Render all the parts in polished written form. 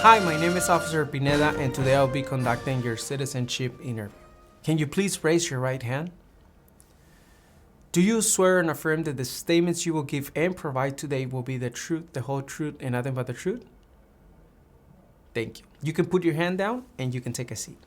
Hi, my name is Officer Pineda, and today I'll be conducting your citizenship interview. Can you please raise your right hand? Do you swear and affirm that the statements you will give and provide today will be the truth, the whole truth, and nothing but the truth? Thank you. You can put your hand down and you can take a seat.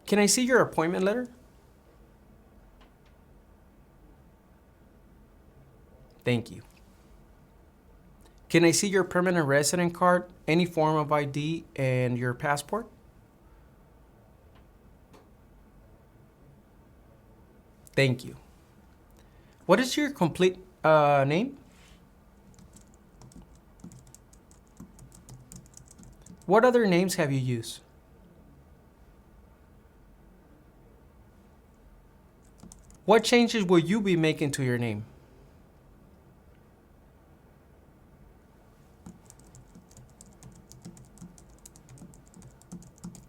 Can I see your appointment letter? Thank you. Can I see your permanent resident card, any form of ID, and your passport? Thank you. What is your complete name? What other names have you used? What changes will you be making to your name?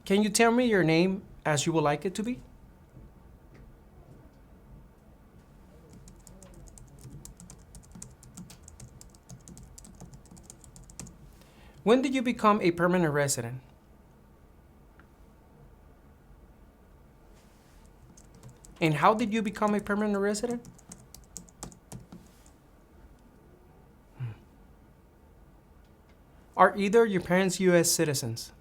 Can you tell me your name as you would like it to be? When did you become a permanent resident? And how did you become a permanent resident? Are either your parents U.S. citizens?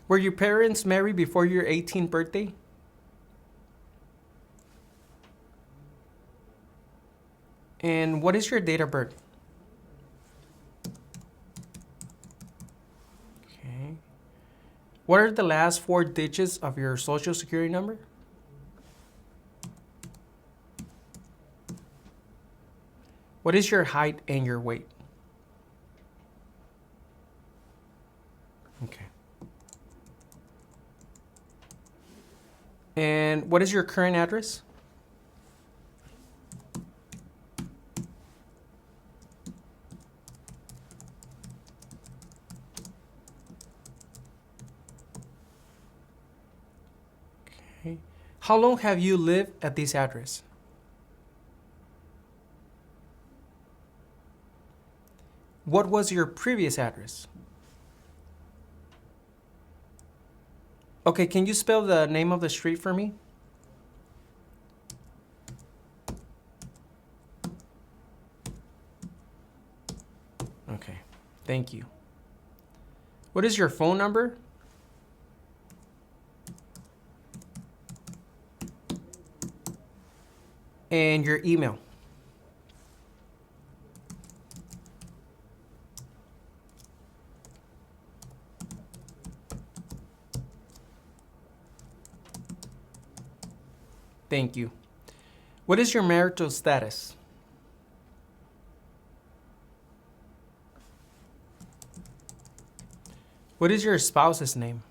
Were your parents married before your 18th birthday? And what is your date of birth? Okay. What are the last 4 digits of your social security number? What is your height and your weight? Okay. And what is your current address? Okay. How long have you lived at this address? What was your previous address? Okay, can you spell the name of the street for me? Okay, thank you. What is your phone number? And your email? Thank you. What is your marital status? What is your spouse's name?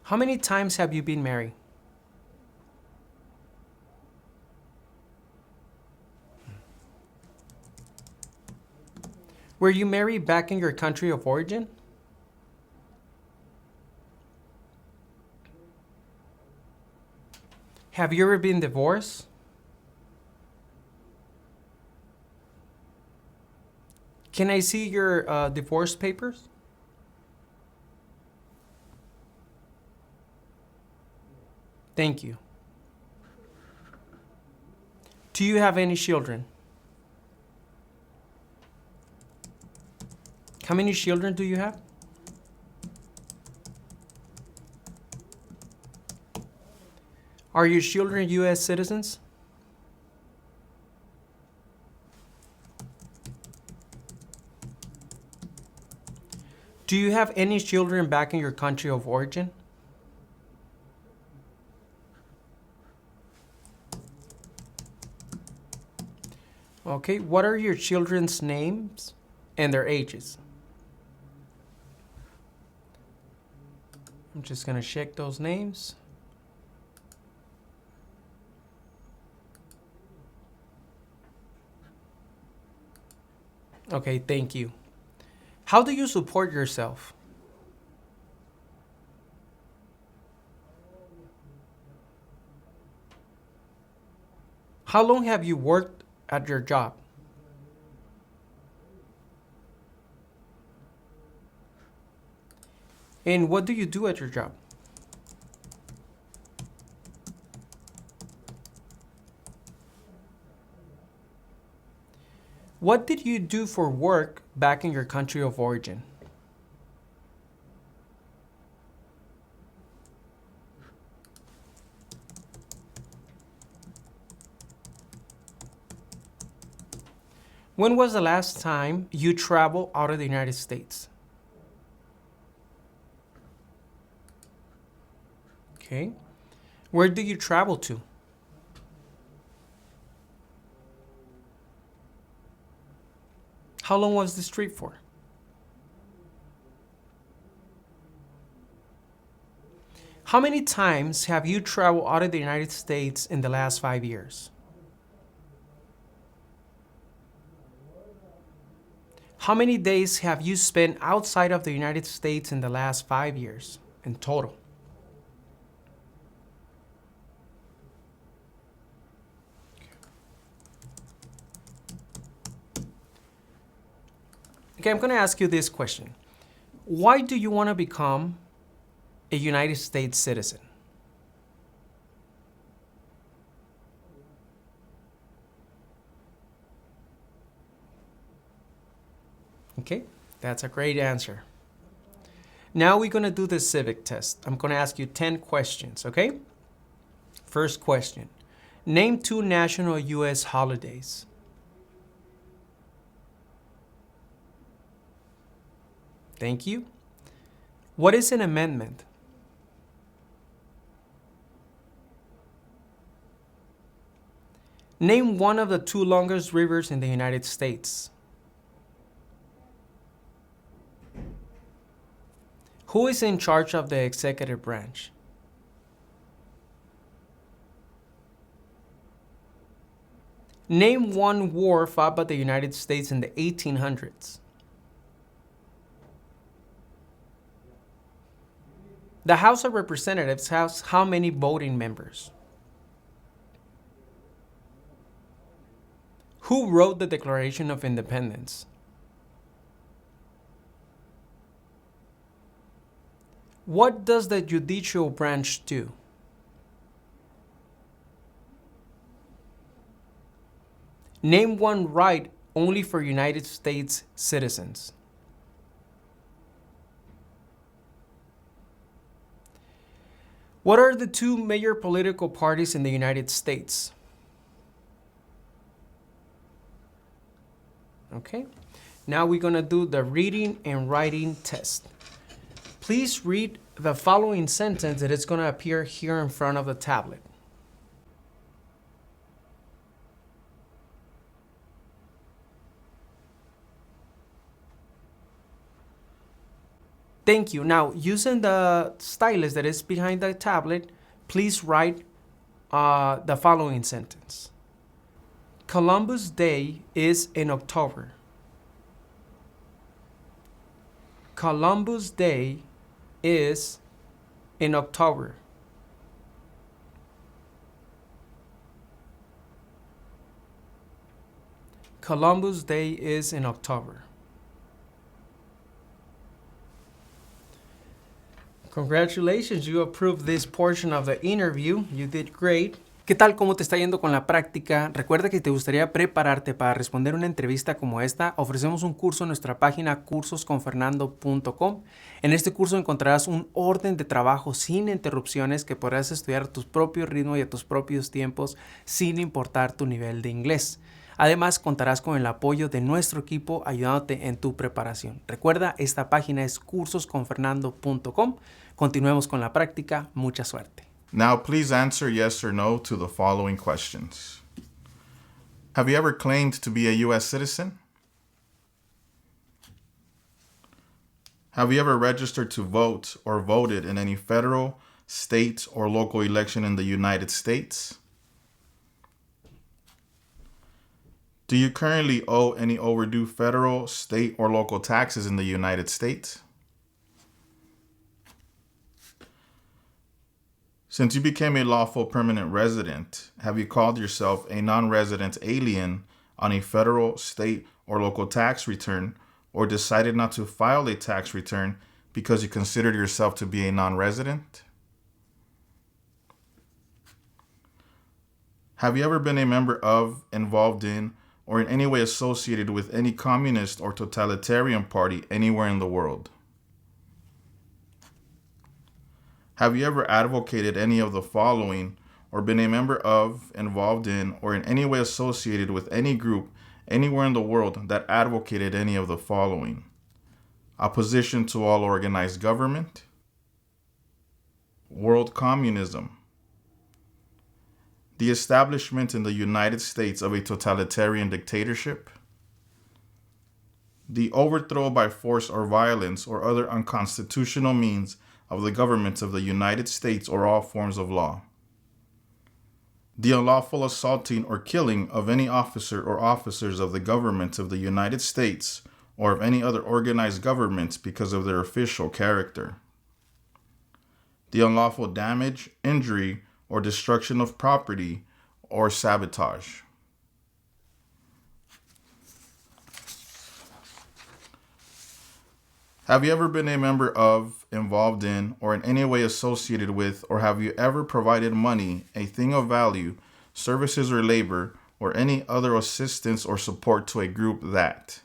How many times have you been married? Were you married back in your country of origin? Have you ever been divorced? Can I see your divorce papers? Thank you. Do you have any children? How many children do you have? Are your children U.S. citizens? Do you have any children back in your country of origin? Okay, what are your children's names and their ages? I'm just going to check those names. Okay, thank you. How do you support yourself? How long have you worked at your job? And what do you do at your job? What did you do for work back in your country of origin? When was the last time you traveled out of the United States? Okay. Where did you travel to? How long was this trip for? How many times have you traveled out of the United States in the last 5 years? How many days have you spent outside of the United States in the last 5 years in total? Okay, I'm going to ask you this question. Why do you want to become a United States citizen? Okay, that's a great answer. Now we're going to do the civic test. I'm going to ask you 10 questions, okay? First question. Name 2 national U.S. holidays. Thank you. What is an amendment? Name one of the 2 longest rivers in the United States. Who is in charge of the executive branch? Name one war fought by the United States in the 1800s. The House of Representatives has how many voting members? Who wrote the Declaration of Independence? What does the judicial branch do? Name one right only for United States citizens. What are the 2 major political parties in the United States? Okay, now we're going to do the reading and writing test. Please read the following sentence that is going to appear here in front of the tablet. Thank you. Now, using the stylus that is behind the tablet, please write the following sentence. Columbus Day is in October. Columbus Day is in October. Columbus Day is in October. Congratulations, you approved this portion of the interview. You did great. ¿Qué tal? ¿Cómo te está yendo con la práctica? Recuerda que si te gustaría prepararte para responder una entrevista como esta, ofrecemos un curso en nuestra página cursosconfernando.com. En este curso encontrarás un orden de trabajo sin interrupciones que podrás estudiar a tu propio ritmo y a tus propios tiempos sin importar tu nivel de inglés. Además, contarás con el apoyo de nuestro equipo ayudándote en tu preparación. Recuerda, esta página es cursosconfernando.com. Continuemos con la práctica. Mucha suerte. Now, please answer yes or no to the following questions. Have you ever claimed to be a U.S. citizen? Have you ever registered to vote or voted in any federal, state, or local election in the United States? Do you currently owe any overdue federal, state, or local taxes in the United States? Since you became a lawful permanent resident, have you called yourself a non-resident alien on a federal, state, or local tax return, or decided not to file a tax return because you considered yourself to be a non-resident? Have you ever been a member of, involved in, or in any way associated with any communist or totalitarian party anywhere in the world? Have you ever advocated any of the following, or been a member of, involved in, or in any way associated with any group anywhere in the world that advocated any of the following? Opposition to all organized government, world communism, the establishment in the United States of a totalitarian dictatorship, the overthrow by force or violence or other unconstitutional means of the government of the United States or all forms of law, the unlawful assaulting or killing of any officer or officers of the government of the United States or of any other organized government because of their official character, the unlawful damage, injury, or destruction of property or sabotage. Have you ever been a member of, involved in, or in any way associated with, or have you ever provided money, a thing of value, services or labor, or any other assistance or support to a group that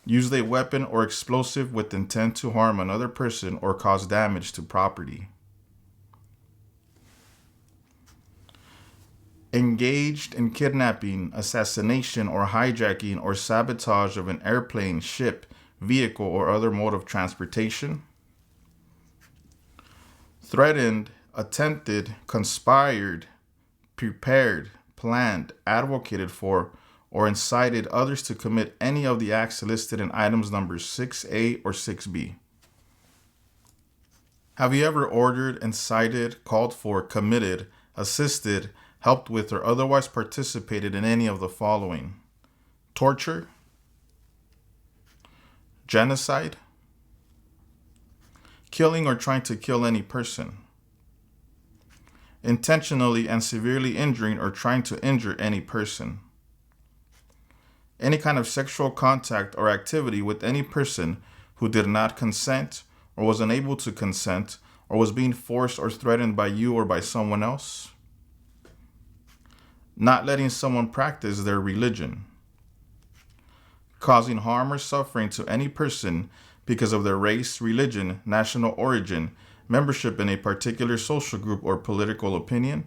used a weapon or explosive with intent to harm another person or cause damage to property? Engaged in kidnapping, assassination, or hijacking or sabotage of an airplane, ship, vehicle, or other mode of transportation? Threatened, attempted, conspired, prepared, planned, advocated for, or incited others to commit any of the acts listed in items numbers 6A or 6B? Have you ever ordered, incited, called for, committed, assisted, helped with, or otherwise participated in any of the following? Torture, genocide, killing or trying to kill any person, intentionally and severely injuring or trying to injure any person, any kind of sexual contact or activity with any person who did not consent or was unable to consent or was being forced or threatened by you or by someone else, not letting someone practice their religion, causing harm or suffering to any person because of their race, religion, national origin, membership in a particular social group, or political opinion?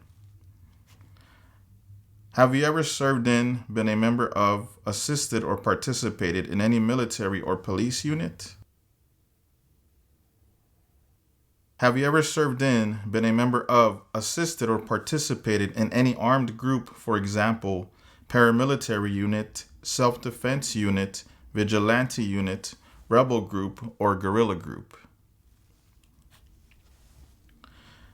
Have you ever served in, been a member of, assisted, or participated in any military or police unit? Have you ever served in, been a member of, assisted, or participated in any armed group, for example, paramilitary unit, self-defense unit, vigilante unit, rebel group, or guerrilla group?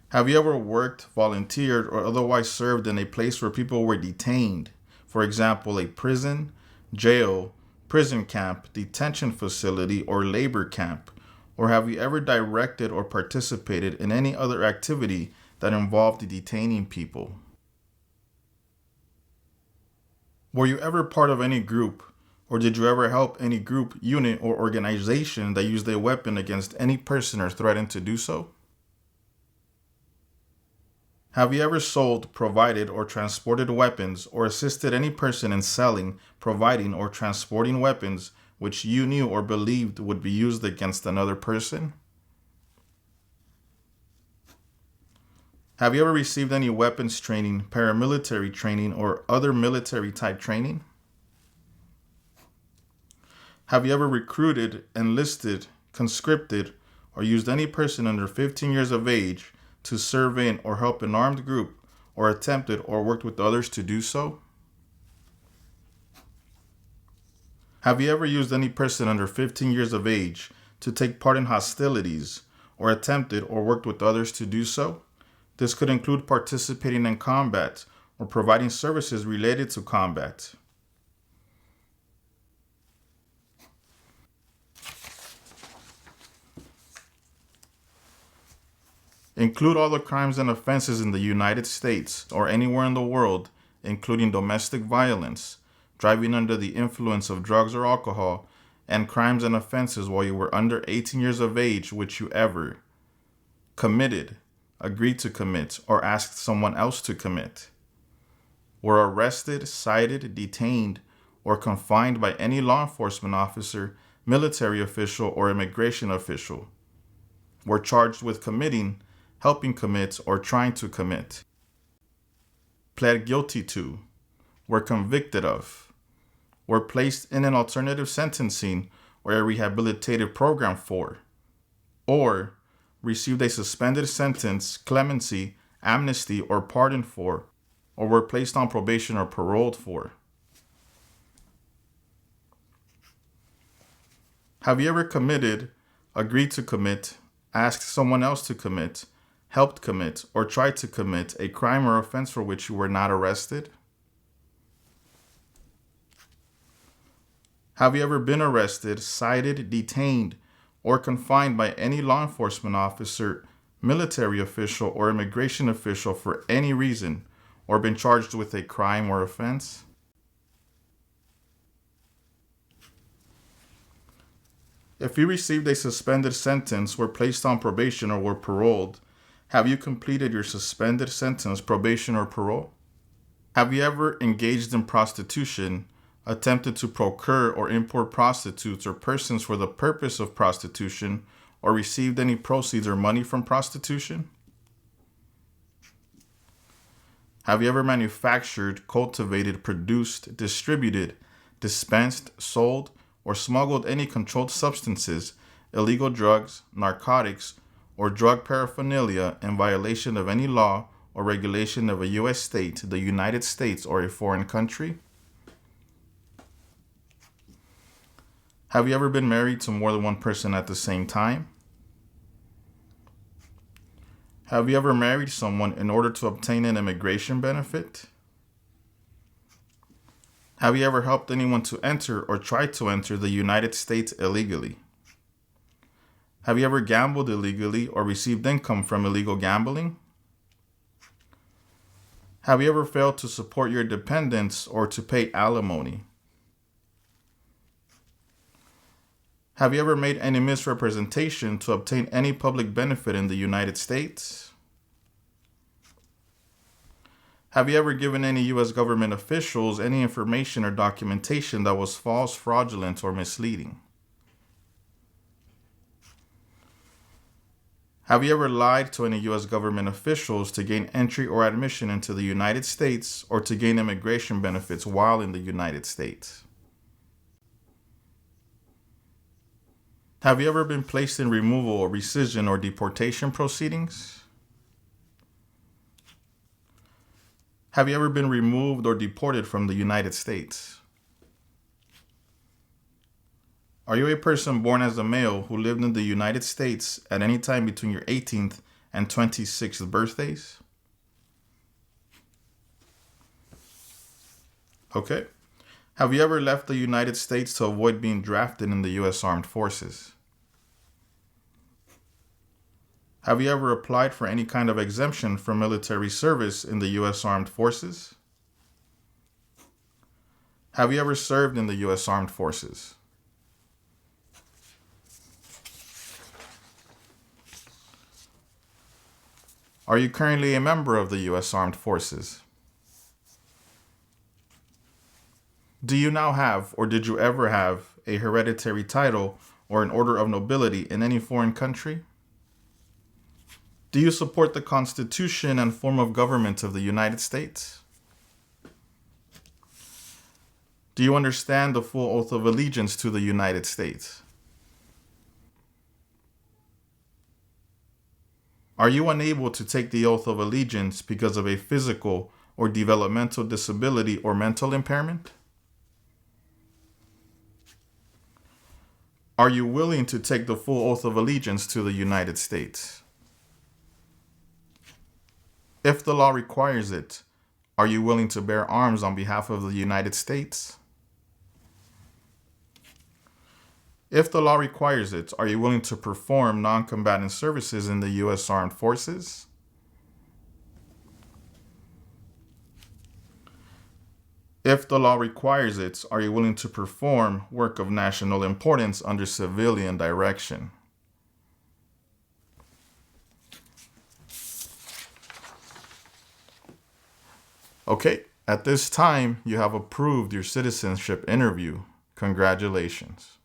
Have you ever worked, volunteered, or otherwise served in a place where people were detained, for example, a prison, jail, prison camp, detention facility, or labor camp? Or have you ever directed or participated in any other activity that involved detaining people? Were you ever part of any group, or did you ever help any group, unit, or organization that used a weapon against any person or threatened to do so? Have you ever sold, provided, or transported weapons, or assisted any person in selling, providing, or transporting weapons which you knew or believed would be used against another person? Have you ever received any weapons training, paramilitary training, or other military type training? Have you ever recruited, enlisted, conscripted, or used any person under 15 years of age to serve in or help an armed group, or attempted or worked with others to do so? Have you ever used any person under 15 years of age to take part in hostilities, or attempted or worked with others to do so? This could include participating in combat or providing services related to combat. Include all the crimes and offenses in the United States or anywhere in the world, including domestic violence, driving under the influence of drugs or alcohol, and crimes and offenses while you were under 18 years of age which you ever committed, agreed to commit, or asked someone else to commit, were arrested, cited, detained, or confined by any law enforcement officer, military official, or immigration official, were charged with committing, helping commit, or trying to commit, pled guilty to, were convicted of, were placed in an alternative sentencing or a rehabilitative program for, or received a suspended sentence, clemency, amnesty, or pardon for, or were placed on probation or paroled for. Have you ever committed, agreed to commit, asked someone else to commit, helped commit, or tried to commit a crime or offense for which you were not arrested? Have you ever been arrested, cited, detained, or confined by any law enforcement officer, military official, or immigration official for any reason, or been charged with a crime or offense? If you received a suspended sentence, were placed on probation, or were paroled, have you completed your suspended sentence, probation, or parole? Have you ever engaged in prostitution, attempted to procure or import prostitutes or persons for the purpose of prostitution, or received any proceeds or money from prostitution? Have you ever manufactured, cultivated, produced, distributed, dispensed, sold, or smuggled any controlled substances, illegal drugs, narcotics, or drug paraphernalia in violation of any law or regulation of a U.S. state, the United States, or a foreign country? Have you ever been married to more than one person at the same time? Have you ever married someone in order to obtain an immigration benefit? Have you ever helped anyone to enter or try to enter the United States illegally? Have you ever gambled illegally or received income from illegal gambling? Have you ever failed to support your dependents or to pay alimony? Have you ever made any misrepresentation to obtain any public benefit in the United States? Have you ever given any U.S. government officials any information or documentation that was false, fraudulent, or misleading? Have you ever lied to any U.S. government officials to gain entry or admission into the United States or to gain immigration benefits while in the United States? Have you ever been placed in removal or rescission or deportation proceedings? Have you ever been removed or deported from the United States? Are you a person born as a male who lived in the United States at any time between your 18th and 26th birthdays? Okay. Have you ever left the United States to avoid being drafted in the U.S. Armed Forces? Have you ever applied for any kind of exemption from military service in the U.S. Armed Forces? Have you ever served in the U.S. Armed Forces? Are you currently a member of the U.S. Armed Forces? Do you now have, or did you ever have, a hereditary title or an order of nobility in any foreign country? Do you support the Constitution and form of government of the United States? Do you understand the full oath of allegiance to the United States? Are you unable to take the oath of allegiance because of a physical or developmental disability or mental impairment? Are you willing to take the full oath of allegiance to the United States? If the law requires it, are you willing to bear arms on behalf of the United States? If the law requires it, are you willing to perform non-combatant services in the U.S. Armed Forces? If the law requires it, are you willing to perform work of national importance under civilian direction? Okay, at this time, you have approved your citizenship interview. Congratulations.